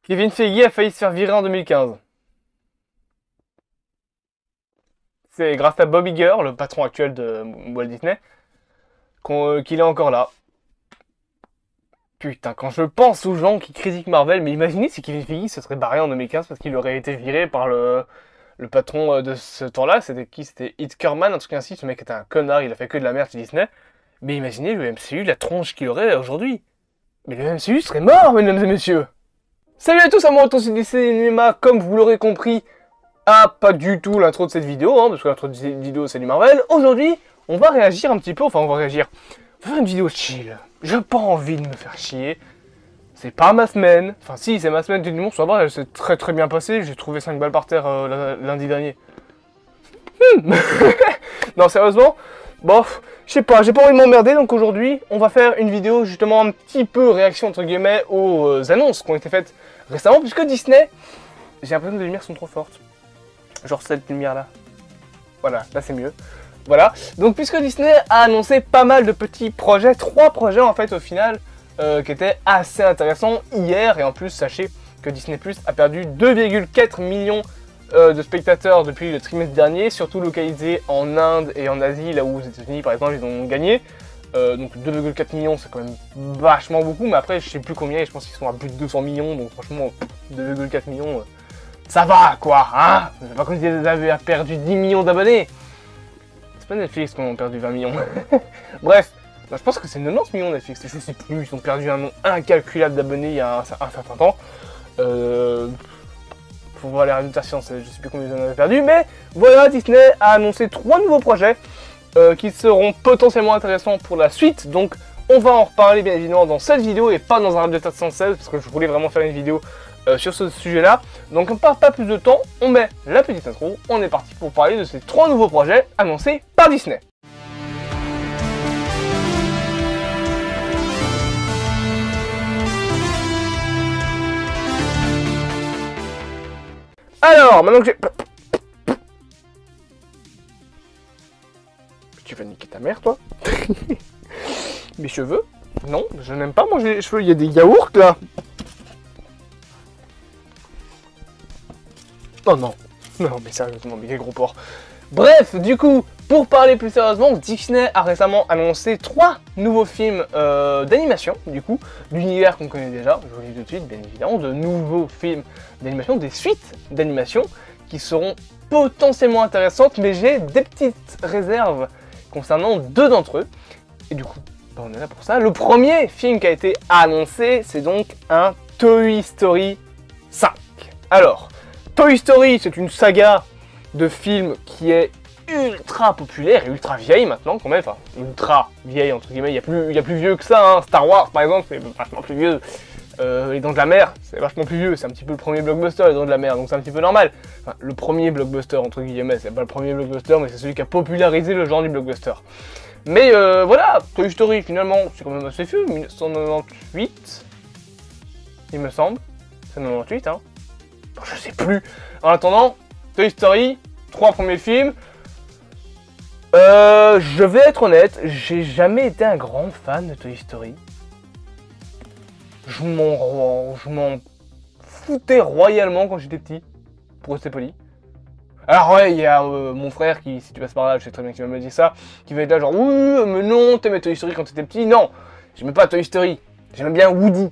Kevin Feige a failli se faire virer en 2015. C'est grâce à Bob Iger, le patron actuel de Walt Disney, qu'il est encore là. Putain, quand je pense aux gens qui critiquent Marvel, mais imaginez si Kevin Feige se serait barré en 2015 parce qu'il aurait été viré par le patron de ce temps-là. C'était qui? C'était Hit Kerman, un truc ainsi. Ce mec était un connard, il a fait que de la merde chez Disney. Mais imaginez le MCU, la tronche qu'il aurait aujourd'hui. Mais le MCU serait mort, mesdames et messieurs. Salut à tous, amoureux de cinéma, comme vous l'aurez compris. Pas du tout l'intro de cette vidéo, parce que l'intro de cette vidéo c'est du Marvel. Aujourd'hui, on va réagir un petit peu, on va faire une vidéo chill. J'ai pas envie de me faire chier. C'est pas ma semaine. Enfin si, c'est ma semaine du monde, ça va, elle s'est très bien passée. J'ai trouvé 5 balles par terre lundi dernier. Non, sérieusement, bof, je sais pas, j'ai pas envie de m'emmerder, donc aujourd'hui, on va faire une vidéo justement un petit peu réaction entre guillemets aux annonces qui ont été faites récemment, puisque Disney, j'ai l'impression que les lumières sont trop fortes. Genre cette lumière là. Voilà, là c'est mieux. Voilà, donc puisque Disney a annoncé pas mal de petits projets, 3 projets en fait au final, qui étaient assez intéressants hier, et en plus sachez que Disney Plus a perdu 2,4 millions de spectateurs depuis le trimestre dernier, surtout localisés en Inde et en Asie, là où aux États-Unis par exemple ils ont gagné. Donc 2,4 millions c'est quand même vachement beaucoup, mais après je sais plus combien, et je pense qu'ils sont à plus de 200 millions, donc franchement 2,4 millions, ça va quoi, hein. C'est pas comme si ils avaient perdu 10 millions d'abonnés. C'est pas Netflix qui ont perdu 20 millions. Bref, je pense que c'est 90 millions Netflix, je sais plus, ils ont perdu un nombre incalculable d'abonnés il y a un certain temps. Faut voir les résultats science, je sais plus combien ils en avaient perdu, mais voilà, Disney a annoncé 3 nouveaux projets qui seront potentiellement intéressants pour la suite, donc on va en reparler bien évidemment dans cette vidéo et pas dans un rap de 416 parce que je voulais vraiment faire une vidéo sur ce sujet-là. Donc on perd pas plus de temps, on met la petite intro, on est parti pour parler de ces 3 nouveaux projets annoncés par Disney. Alors, maintenant que j'ai... Tu vas niquer ta mère, toi. Mes cheveux? Non, je n'aime pas manger les cheveux, il y a des yaourts, là. Oh non, non mais sérieusement, mais quel gros porc. Bref, du coup, pour parler plus sérieusement, Disney a récemment annoncé 3 nouveaux films d'animation, du coup, d'univers qu'on connaît déjà, je vous le dis tout de suite, bien évidemment, de nouveaux films d'animation, des suites d'animation, qui seront potentiellement intéressantes, mais j'ai des petites réserves concernant 2 d'entre eux, et du coup, on est là pour ça. Le premier film qui a été annoncé, c'est donc un Toy Story 5. Alors, Toy Story, c'est une saga de films qui est ultra populaire et ultra vieille maintenant quand même, enfin ultra vieille entre guillemets, il y a plus vieux que ça, hein. Star Wars par exemple c'est vachement plus vieux, Les Dents de la Mer c'est vachement plus vieux, c'est un petit peu le premier blockbuster Les Dents de la Mer, donc c'est un petit peu normal. Enfin, le premier blockbuster entre guillemets, c'est pas le premier blockbuster mais c'est celui qui a popularisé le genre du blockbuster. Mais voilà, Toy Story finalement c'est quand même assez vieux, 1998 il me semble, c'est 98 hein. Je sais plus. En attendant, Toy Story, 3 premiers films. Je vais être honnête, j'ai jamais été un grand fan de Toy Story. Je m'en foutais royalement quand j'étais petit, pour rester poli. Alors ouais, il y a mon frère qui, si tu passes par là, je sais très bien qu'il m'a dit ça, qui va être là genre, oui, mais non, t'aimais Toy Story quand t'étais petit. Non, j'aimais pas Toy Story, j'aimais bien Woody.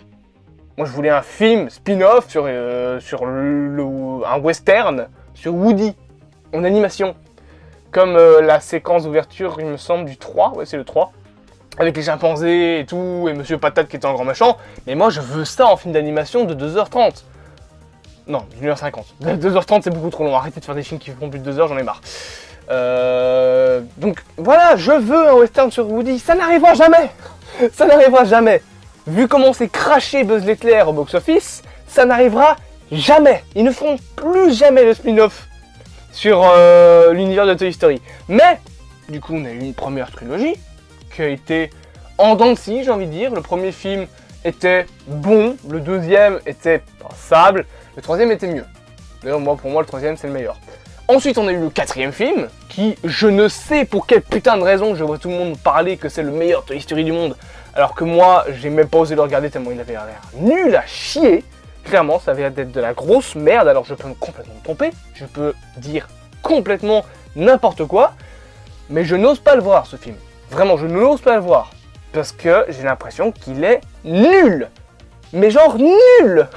Moi je voulais un film spin-off sur un western sur Woody, en animation. Comme la séquence d'ouverture, il me semble, du 3, ouais c'est le 3. Avec les chimpanzés et tout, et Monsieur Patate qui était un grand méchant. Mais moi je veux ça en film d'animation de 2h30. Non, 1h50. 2h30 c'est beaucoup trop long, arrêtez de faire des films qui font plus de 2 heures, j'en ai marre. Donc voilà, je veux un western sur Woody, ça n'arrivera jamais. Ça n'arrivera jamais. Vu comment c'est craché Buzz l'éclair au box-office, ça n'arrivera jamais. Ils ne feront plus jamais le spin-off sur l'univers de Toy Story. Mais, du coup, on a eu une première trilogie qui a été en dents de scie, j'ai envie de dire. Le premier film était bon, le deuxième était passable, le troisième était mieux. D'ailleurs, pour moi, le troisième, c'est le meilleur. Ensuite, on a eu le 4e film, qui, je ne sais pour quelle putain de raison, je vois tout le monde parler que c'est le meilleur Toy Story du monde, alors que moi, j'ai même pas osé le regarder tellement il avait l'air nul à chier. clairement, ça va être de la grosse merde. Alors je peux complètement me tromper, je peux dire complètement n'importe quoi, mais je n'ose pas le voir ce film. Vraiment, je n'ose pas le voir, parce que j'ai l'impression qu'il est nul. Mais genre nul.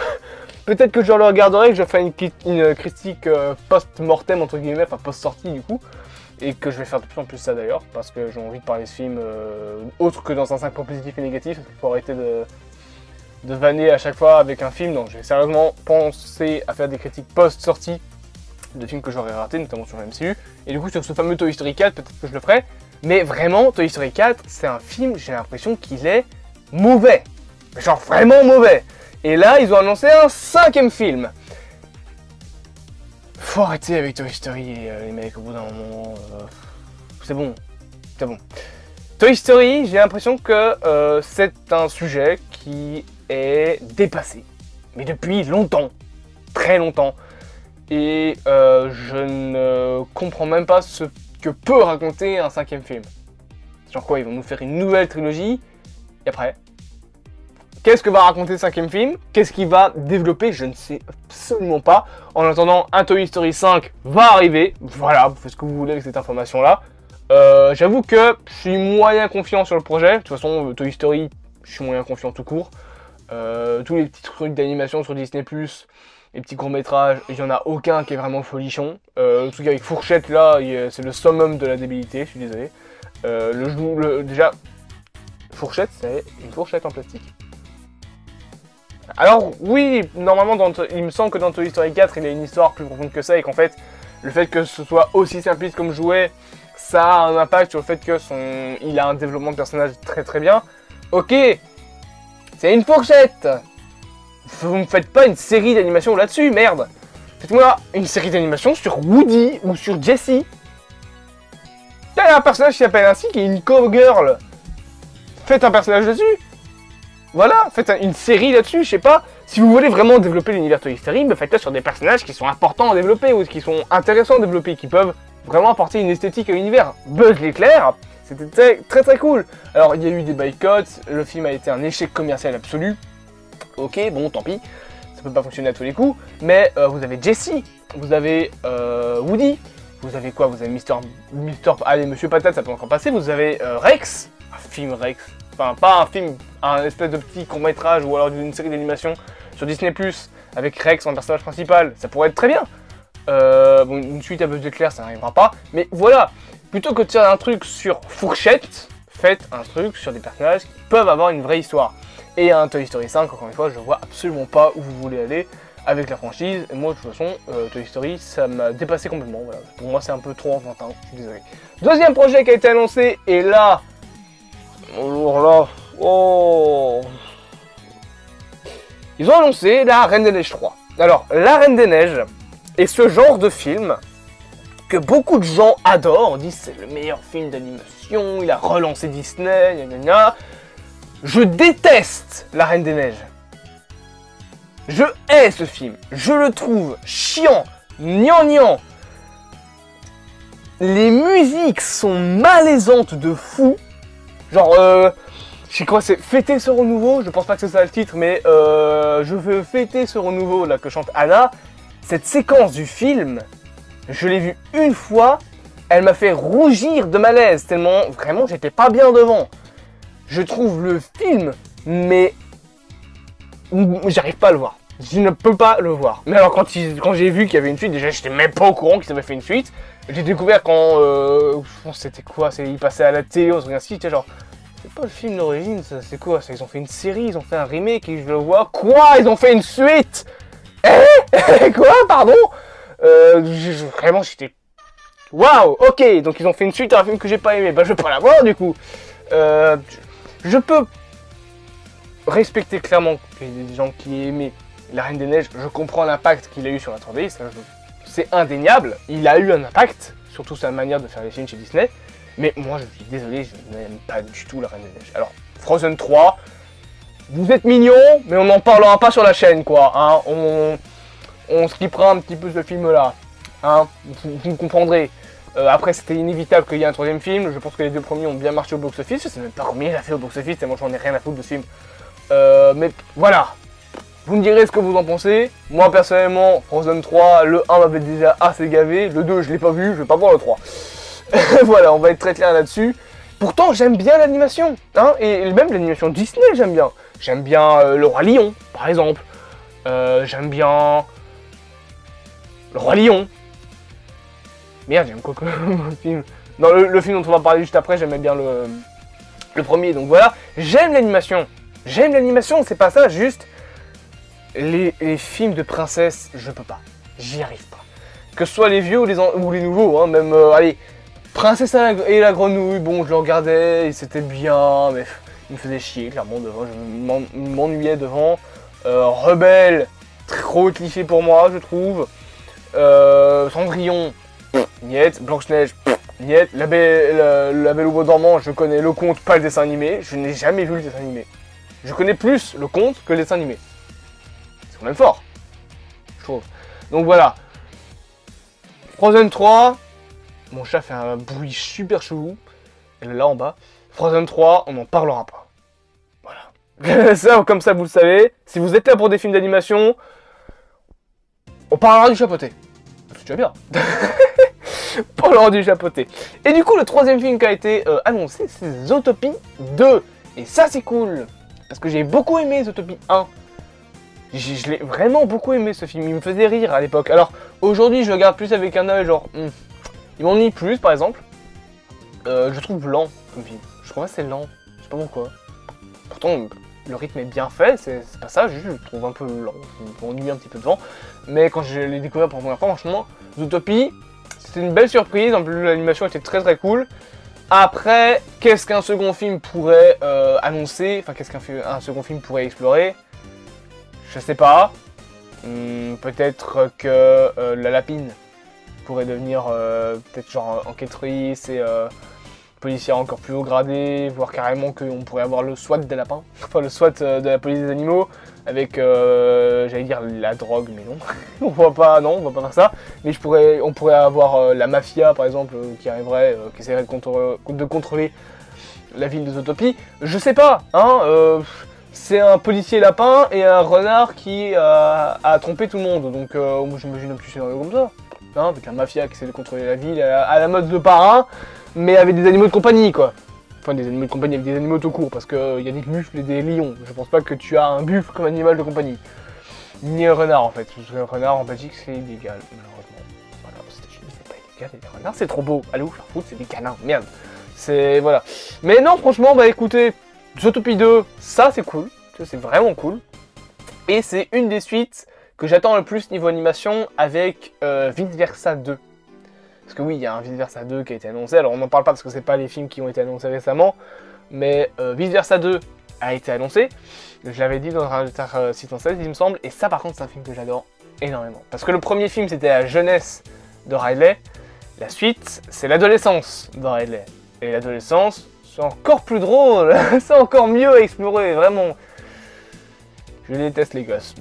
Peut-être que je le regarderai, que je ferai une critique post-mortem, entre guillemets, enfin post-sortie du coup, et que je vais faire de plus en plus ça d'ailleurs, parce que j'ai envie de parler de ce film autre que dans un 5 points positifs et négatifs, parce qu'il faut arrêter de vanner à chaque fois avec un film. Donc j'ai sérieusement pensé à faire des critiques post-sortie de films que j'aurais ratés, notamment sur le MCU, et du coup sur ce fameux Toy Story 4, peut-être que je le ferai, mais vraiment, Toy Story 4, c'est un film, j'ai l'impression qu'il est mauvais, genre vraiment mauvais. Et là, ils ont annoncé un 5e film. Faut arrêter avec Toy Story, les mecs, au bout d'un moment. C'est bon. C'est bon. Toy Story, j'ai l'impression que c'est un sujet qui est dépassé. Mais depuis longtemps. Très longtemps. Et je ne comprends même pas ce que peut raconter un 5e film. Genre quoi, ils vont nous faire une nouvelle trilogie. Et après, qu'est-ce que va raconter le 5e film? Qu'est-ce qu'il va développer? Je ne sais absolument pas. En attendant, un Toy Story 5 va arriver. Voilà, vous faites ce que vous voulez avec cette information-là. J'avoue que je suis moyen confiant sur le projet. De toute façon, Toy Story, je suis moyen confiant tout court. Tous les petits trucs d'animation sur Disney+, les petits courts-métrages, il n'y en a aucun qui est vraiment folichon. Le truc avec Fourchette, là, c'est le summum de la débilité, je suis désolé. Déjà, Fourchette, c'est une fourchette en plastique. Alors oui, normalement, il me semble que dans Toy Story 4, il y a une histoire plus profonde que ça, et qu'en fait, le fait que ce soit aussi simpliste comme jouet, ça a un impact sur le fait que il a un développement de personnage très très bien. Ok, c'est une fourchette. Vous me faites pas une série d'animation là-dessus, merde. Faites-moi une série d'animation sur Woody ou sur Jessie. Il y a un personnage qui s'appelle ainsi, qui est une cowgirl. Faites un personnage dessus. Voilà, faites une série là-dessus, je sais pas. Si vous voulez vraiment développer l'univers Toy Story, faites-le sur des personnages qui sont importants à développer ou qui sont intéressants à développer, qui peuvent vraiment apporter une esthétique à l'univers. Buzz l'éclair, c'était très très cool. Alors il y a eu des boycotts, le film a été un échec commercial absolu. Ok, bon, tant pis, ça peut pas fonctionner à tous les coups. Mais vous avez Jessie, vous avez Woody, vous avez quoi? Vous avez allez, Monsieur Patate, ça peut encore passer. Vous avez Rex, un film Rex. Enfin, pas un film, un espèce de petit court-métrage ou alors d'une série d'animation sur Disney+, avec Rex en personnage principal, ça pourrait être très bien. Bon, une suite à Buzz l'éclair, ça n'arrivera pas. Mais voilà, plutôt que de faire un truc sur Fourchette, faites un truc sur des personnages qui peuvent avoir une vraie histoire. Et un Toy Story 5, encore une fois, je vois absolument pas où vous voulez aller avec la franchise. Et moi, de toute façon, Toy Story, ça m'a dépassé complètement. Voilà. Pour moi, c'est un peu trop enfantin, je suis désolé. Deuxième projet qui a été annoncé, et là... Alors là, oh. Ils ont annoncé La Reine des Neiges 3. Alors, La Reine des Neiges est ce genre de film que beaucoup de gens adorent. On dit c'est le meilleur film d'animation, il a relancé Disney, gna gna gna. Je déteste La Reine des Neiges. Je hais ce film. Je le trouve chiant, gnangnan. Les musiques sont malaisantes de fou. Genre, je sais quoi, c'est fêter ce renouveau, je pense pas que c'est ça le titre, mais je veux fêter ce renouveau là que chante Anna. Cette séquence du film, je l'ai vue une fois, elle m'a fait rougir de malaise, tellement vraiment j'étais pas bien devant. Je trouve le film, mais j'arrive pas à le voir. Je ne peux pas le voir. Mais alors quand j'ai vu qu'il y avait une suite, déjà j'étais même pas au courant qu'ils avaient fait une suite. J'ai découvert quand, c'était quoi, il passait à la télé, on se regarde ainsi, genre, c'est pas le film d'origine, ça, c'est quoi, ils ont fait une série, ils ont fait un remake et je le vois, quoi, ils ont fait une suite? Quoi, pardon? Vraiment, j'étais, waouh, ok, donc ils ont fait une suite à un film que j'ai pas aimé, bah je vais pas la voir du coup. Je peux respecter clairement qu'il y ait des gens qui aient aimé La Reine des Neiges, je comprends l'impact qu'il a eu sur la 3D, c'est indéniable, il a eu un impact, surtout sa manière de faire les films chez Disney, mais moi je suis désolé, je n'aime pas du tout La Reine des Neiges. Alors, Frozen 3, vous êtes mignons, mais on n'en parlera pas sur la chaîne, quoi, hein, on skippera un petit peu ce film-là, hein, vous me comprendrez. Après, c'était inévitable qu'il y ait un troisième film, je pense que les deux premiers ont bien marché au box-office, je sais même pas combien il a fait au box-office, tellement j'en ai rien à foutre de ce film. Mais voilà, Vous me direz ce que vous en pensez. Moi personnellement, Frozen 3, le 1 m'avait déjà assez gavé, le 2 je l'ai pas vu, je vais pas voir le 3. Voilà, on va être très clair là-dessus. Pourtant j'aime bien l'animation, hein, et même l'animation Disney j'aime bien. J'aime bien Le Roi Lion, par exemple. J'aime bien Le Roi Lion. Merde, j'aime quoi comme film. Non, le film dont on va parler juste après, j'aimais bien le premier, donc voilà. J'aime l'animation. J'aime l'animation, c'est pas ça, juste... Les films de princesse, je peux pas. J'y arrive pas. Que ce soit les vieux ou les nouveaux, hein, même, allez, Princesse et la Grenouille, bon, je le regardais, et c'était bien, mais il me faisait chier, clairement, devant, je m'ennuyais devant. Rebelle, trop cliché pour moi, je trouve. Cendrillon, niet. Blanche-Neige, niet. La Belle au Bois dormant, je connais le conte, pas le dessin animé. Je n'ai jamais vu le dessin animé. Je connais plus le conte que le dessin animé. C'est quand même fort, je trouve. Donc voilà. Frozen 3, mon chat fait un bruit super chelou. Elle est là en bas. Frozen 3, on n'en parlera pas. Voilà. Ça, comme ça, vous le savez. Si vous êtes là pour des films d'animation, on parlera du chapeauté. C'est déjà bien. On parlera du chapeauté. Et du coup, le troisième film qui a été annoncé, c'est Zootopie 2. Et ça, c'est cool. Parce que j'ai beaucoup aimé Zootopie 1. Je l'ai vraiment beaucoup aimé ce film, il me faisait rire à l'époque. Alors aujourd'hui je le regarde plus avec un œil genre... il m'ennuie plus par exemple. Je trouve lent comme film. Je trouve assez lent, je sais pas pourquoi. Pourtant le rythme est bien fait, c'est pas ça, juste je le trouve un peu lent. Je m'ennuie un petit peu devant. Mais quand je l'ai découvert pour la première fois, franchement, Zootopie, c'était une belle surprise. En plus l'animation était très très cool. Après, qu'est-ce qu'un second film pourrait annoncer? Enfin qu'est-ce qu'un second film pourrait explorer? Je sais pas, peut-être que la lapine pourrait devenir peut-être genre enquêtrice et policière encore plus haut gradé, voire carrément qu'on pourrait avoir le SWAT des lapins, enfin le SWAT de la police des animaux, avec, j'allais dire la drogue, mais non, on va pas faire ça, mais on pourrait avoir la mafia par exemple, qui arriverait, qui essaierait de contrôler la ville de Zootopie, je sais pas, hein, c'est un policier lapin et un renard qui a trompé tout le monde. Donc moi j'imagine un petit scénario comme ça. Hein, avec un mafia qui essaie de contrôler la ville à la mode de Parrain, mais avec des animaux de compagnie quoi. Enfin des animaux de compagnie avec des animaux tout court, parce qu'il y a des buffles et des lions. Je pense pas que tu as un buffle comme animal de compagnie. Ni un renard en fait. Parce qu'un renard en Belgique c'est illégal, malheureusement. Voilà, aux États-Unis c'est pas illégal, et les renards c'est trop beau. Allô, faire foutre, c'est des canins, merde. C'est... voilà. Mais non, franchement, bah écoutez... Zootopie 2, ça c'est cool, c'est vraiment cool. Et c'est une des suites que j'attends le plus niveau animation avec Vice Versa 2. Parce que oui, il y a un Vice Versa 2 qui a été annoncé, alors on n'en parle pas parce que c'est pas les films qui ont été annoncés récemment, mais Vice Versa 2 a été annoncé, je l'avais dit dans un site en 16 il me semble, et ça par contre c'est un film que j'adore énormément. Parce que le premier film c'était la jeunesse de Riley, la suite c'est l'adolescence de Riley. Et l'adolescence... c'est encore plus drôle, c'est encore mieux à explorer, vraiment. Je déteste les gosses.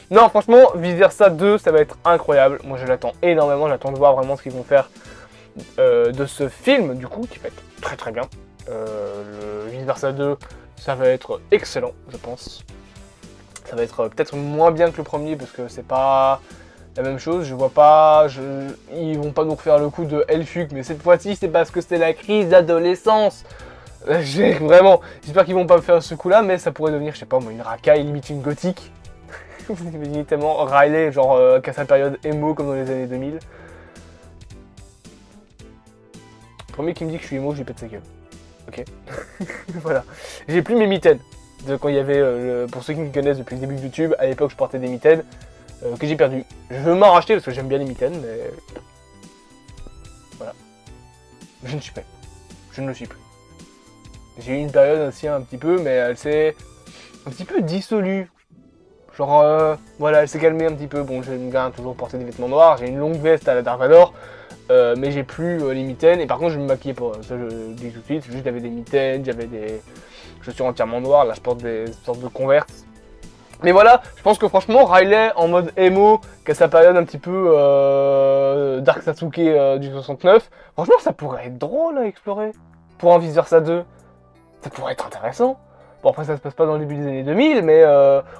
Non, franchement, Vice Versa 2, ça va être incroyable. Moi, je l'attends énormément, j'attends de voir vraiment ce qu'ils vont faire de ce film, du coup, qui va être très très bien. Le Vice Versa 2, ça va être excellent, je pense. Ça va être peut-être moins bien que le premier, parce que c'est pas... la même chose, je vois pas, ils vont pas nous refaire le coup de Elphug, mais cette fois-ci c'est parce que c'était la crise d'adolescence. Vraiment, j'espère qu'ils vont pas me faire ce coup-là, mais ça pourrait devenir, je sais pas moi, une racaille, limite une gothique. Vous imaginez tellement Riley, genre qu'à sa période emo comme dans les années 2000. Le premier qui me dit que je suis emo, je lui pète sa gueule. Ok. Voilà. J'ai plus mes mitaines. De quand il y avait, pour ceux qui me connaissent depuis le début de YouTube, à l'époque je portais des mitaines. Que j'ai perdu. Je veux m'en racheter parce que j'aime bien les mitaines, mais... voilà. Je ne suis pas. Je ne le suis plus. J'ai eu une période aussi un petit peu, mais elle s'est un petit peu dissolue. Genre, voilà, elle s'est calmée un petit peu. Bon, j'aime bien toujours porter des vêtements noirs, j'ai une longue veste à la Dark Vador, mais j'ai plus les mitaines, et par contre je me maquillais pas. Ça je le dis tout de suite, juste j'avais des mitaines, j'avais des chaussures entièrement noires, là je porte des sortes de Converse. Mais voilà, je pense que franchement, Riley en mode emo, qui a sa période un petit peu Dark Sasuke du 69, franchement ça pourrait être drôle à explorer pour un Vice Versa 2. Ça pourrait être intéressant. Bon, après, ça se passe pas dans le début des années 2000, mais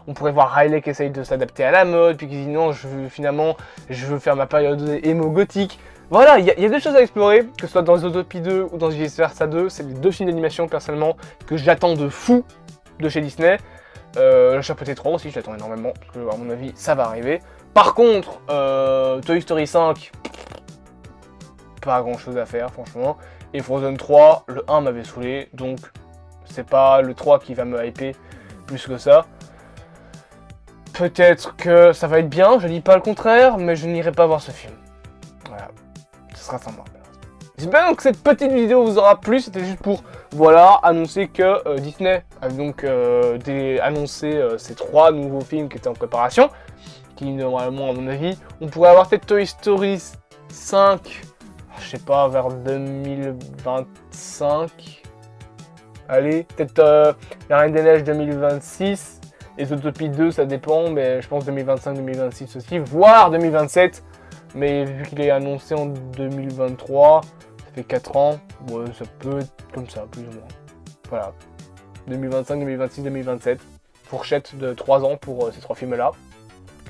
on pourrait voir Riley qui essaye de s'adapter à la mode, puis qui dit non, finalement, je veux faire ma période émo-gothique. Voilà, il y a des choses à explorer, que ce soit dans Zootopie 2 ou dans Vice Versa 2. C'est les deux films d'animation, personnellement, que j'attends de fou de chez Disney. Le Chapeauté 3 aussi, je l'attends énormément, parce que, à mon avis, ça va arriver. Par contre, Toy Story 5, pas grand chose à faire, franchement. Et Frozen 3, le 1 m'avait saoulé, donc c'est pas le 3 qui va me hyper plus que ça. Peut-être que ça va être bien, je dis pas le contraire, mais je n'irai pas voir ce film. Voilà, ce sera sans moi. J'espère que cette petite vidéo vous aura plu, c'était juste pour, voilà, annoncer que Disney a donc annoncé ces 3 nouveaux films qui étaient en préparation, qui normalement, à mon avis, on pourrait avoir peut-être Toy Story 5, je sais pas, vers 2025. Allez, peut-être La Reine des Neiges 2026, et Zootopie 2, ça dépend, mais je pense 2025-2026 aussi, voire 2027. Mais vu qu'il est annoncé en 2023, ça fait 4 ans, ouais, ça peut être comme ça, plus ou moins. Voilà, 2025, 2026, 2027, fourchette de 3 ans pour ces 3 films-là.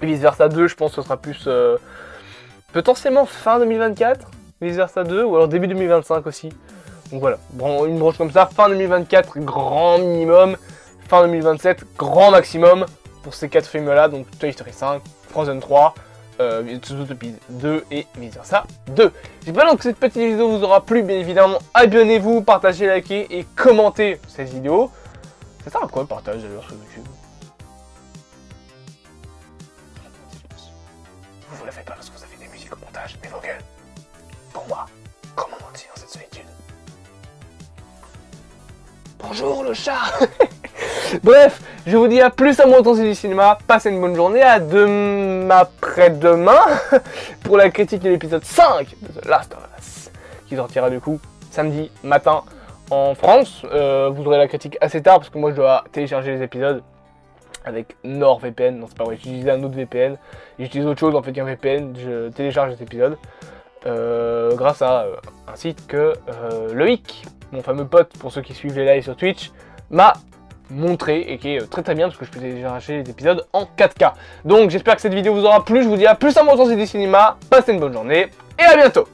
Et Vice Versa 2, je pense que ce sera plus potentiellement fin 2024, Vice Versa 2, ou alors début 2025 aussi. Donc voilà, une branche comme ça, fin 2024, grand minimum, fin 2027, grand maximum pour ces 4 films-là, donc Toy Story 5, Frozen 3, Zootopie 2 et Vice Versa 2. J'espère donc que cette petite vidéo vous aura plu, bien évidemment, abonnez-vous, partagez, likez et commentez cette vidéo. Ça sert à quoi le partage d'ailleurs sur YouTube? Vous la faites pas parce que vous avez des musiques au montage, mais vos gueules. Pour moi, comment mentir dans cette solitude? Bonjour le chat. Bref, je vous dis à plus à mon temps du cinéma, passez une bonne journée, à après-demain pour la critique de l'épisode 5 de The Last of Us, qui sortira du coup samedi matin en France. Vous aurez la critique assez tard parce que moi je dois télécharger les épisodes avec NordVPN, non c'est pas vrai, j'utilise un autre VPN, j'utilise autre chose en fait qu'un VPN, je télécharge les épisodes grâce à un site que Loïc, mon fameux pote pour ceux qui suivent les lives sur Twitch, m'a montré et qui est très très bien parce que je peux télécharger les épisodes en 4K. Donc j'espère que cette vidéo vous aura plu, je vous dis à plus à mon temps du cinéma, passez une bonne journée et à bientôt.